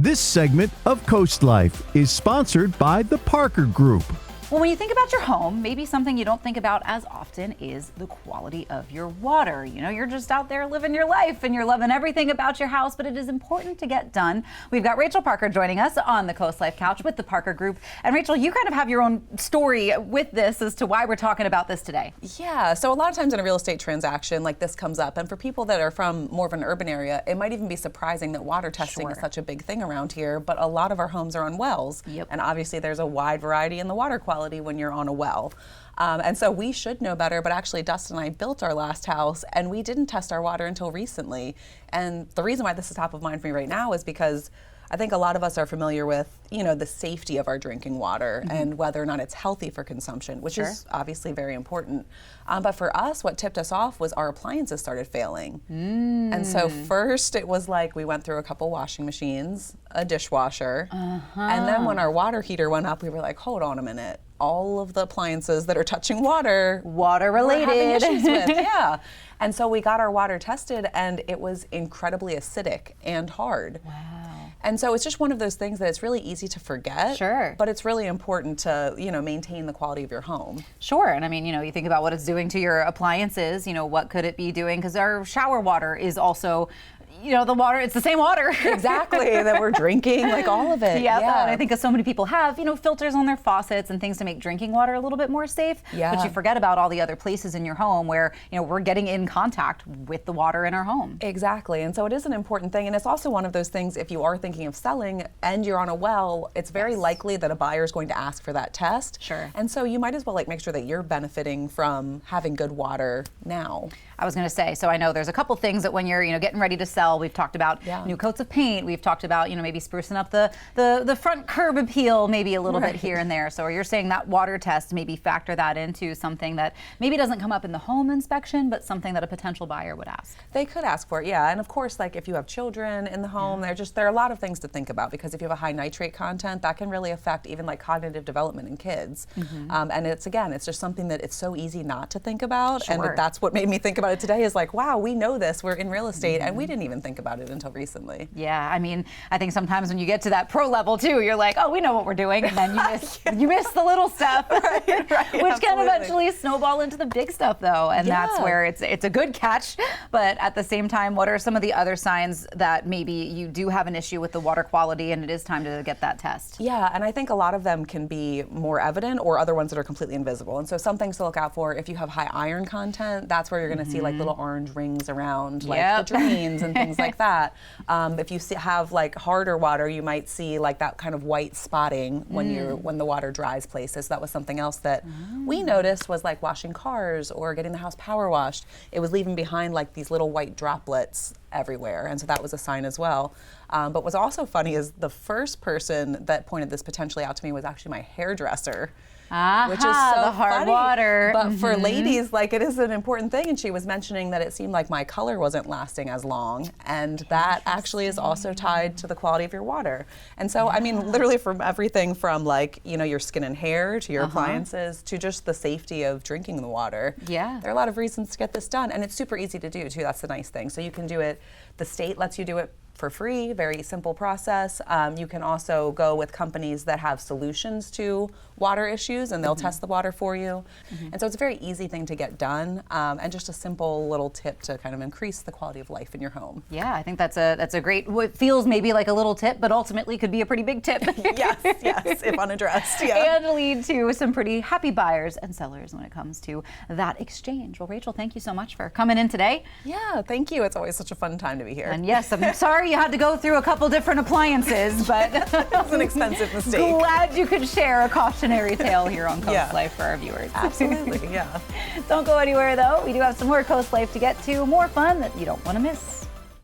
This segment of Coast Life is sponsored by the Parker Group. Well, when you think about your home, maybe something you don't think about as often is the quality of your water. You know, you're just out there living your life and you're loving everything about your house, but it is important to get done. We've got Rachel Parker joining us on the CoastLife couch with the Parker Group. And Rachel, you kind of have your own story with this as to why we're talking about this today. Yeah, so a lot of times in a real estate transaction like this comes up, and for people that are from more of an urban area, it might even be surprising that water testing is such a big thing around here, but a lot of our homes are on wells. Yep. And obviously there's a wide variety in the water quality when you're on a well. And so we should know better, but actually Dustin and I built our last house and we didn't test our water until recently. And the reason why this is top of mind for me right now is because I think a lot of us are familiar with, you know, the safety of our drinking water and whether or not it's healthy for consumption, which is obviously very important. But for us, what tipped us off was our appliances started failing. And so first it was like we went through a couple washing machines, a dishwasher, and then when our water heater went up, we were like, hold on a minute. All of the appliances that are touching water related. We're having issues with. Yeah. And so we got our water tested and it was incredibly acidic and hard. Wow. And so it's just one of those things that it's really easy to forget. Sure. But it's really important to, you know, maintain the quality of your home. Sure. And I mean, you know, you think about what it's doing to your appliances, you know, what could it be doing? Because our shower water is also, you know, the water, it's the same water. Exactly, that we're drinking, like all of it. Yeah. And I think so many people have, you know, filters on their faucets and things to make drinking water a little bit more safe. Yeah. But you forget about all the other places in your home where, you know, we're getting in contact with the water in our home. Exactly. And so it is an important thing. And it's also one of those things, if you are thinking of selling and you're on a well, it's very likely that a buyer is going to ask for that test. Sure. And so you might as well like make sure that you're benefiting from having good water now. I was going to say, so I know there's a couple things that when you're, you know, getting ready to sell, we've talked about new coats of paint. We've talked about, you know, maybe sprucing up the front curb appeal maybe a little bit here and there. So you're saying that water test, maybe factor that into something that maybe doesn't come up in the home inspection, but something that a potential buyer would ask. They could ask for it, yeah. And of course, like if you have children in the home, there are a lot of things to think about, because if you have a high nitrate content, that can really affect even like cognitive development in kids. And it's just something that it's so easy not to think about. Sure. And that's what made me think about it today, is like, wow, we know this, we're in real estate, and we didn't even think about it until recently. Yeah, I mean, I think sometimes when you get to that pro level too, you're like, oh, we know what we're doing, and then you miss the little stuff, which can eventually snowball into the big stuff though, and that's where it's a good catch. But at the same time, what are some of the other signs that maybe you do have an issue with the water quality and it is time to get that test? Yeah, and I think a lot of them can be more evident, or other ones that are completely invisible. And so some things to look out for: if you have high iron content, that's where you're going to see like little orange rings around like the drains and things like that. If you have like harder water, you might see like that kind of white spotting when the water dries places. So that was something else that we noticed, was like washing cars or getting the house power washed. It was leaving behind like these little white droplets everywhere, and so that was a sign as well. But what's also funny is the first person that pointed this potentially out to me was actually my hairdresser. Which is so the hard funny. water. But for ladies, like, it is an important thing. And she was mentioning that it seemed like my color wasn't lasting as long, and that actually is also tied to the quality of your water. And so, I mean, literally from everything from like, you know, your skin and hair to your appliances to just the safety of drinking the water. Yeah. There are a lot of reasons to get this done, and it's super easy to do too. That's the nice thing. So you can do it. The state lets you do it for free, very simple process. You can also go with companies that have solutions to water issues, and they'll test the water for you. And so it's a very easy thing to get done, and just a simple little tip to kind of increase the quality of life in your home. Yeah, I think that's a great, what feels maybe like a little tip, but ultimately could be a pretty big tip. Yes, if unaddressed. Yeah. And lead to some pretty happy buyers and sellers when it comes to that exchange. Well, Rachel, thank you so much for coming in today. Yeah, thank you. It's always such a fun time to be here. And yes, I'm sorry you had to go through a couple different appliances, but it was an expensive mistake. Glad you could share a cautionary tale here on CoastLife for our viewers. Absolutely, yeah. Don't go anywhere though. We do have some more CoastLife to get to, more fun that you don't want to miss.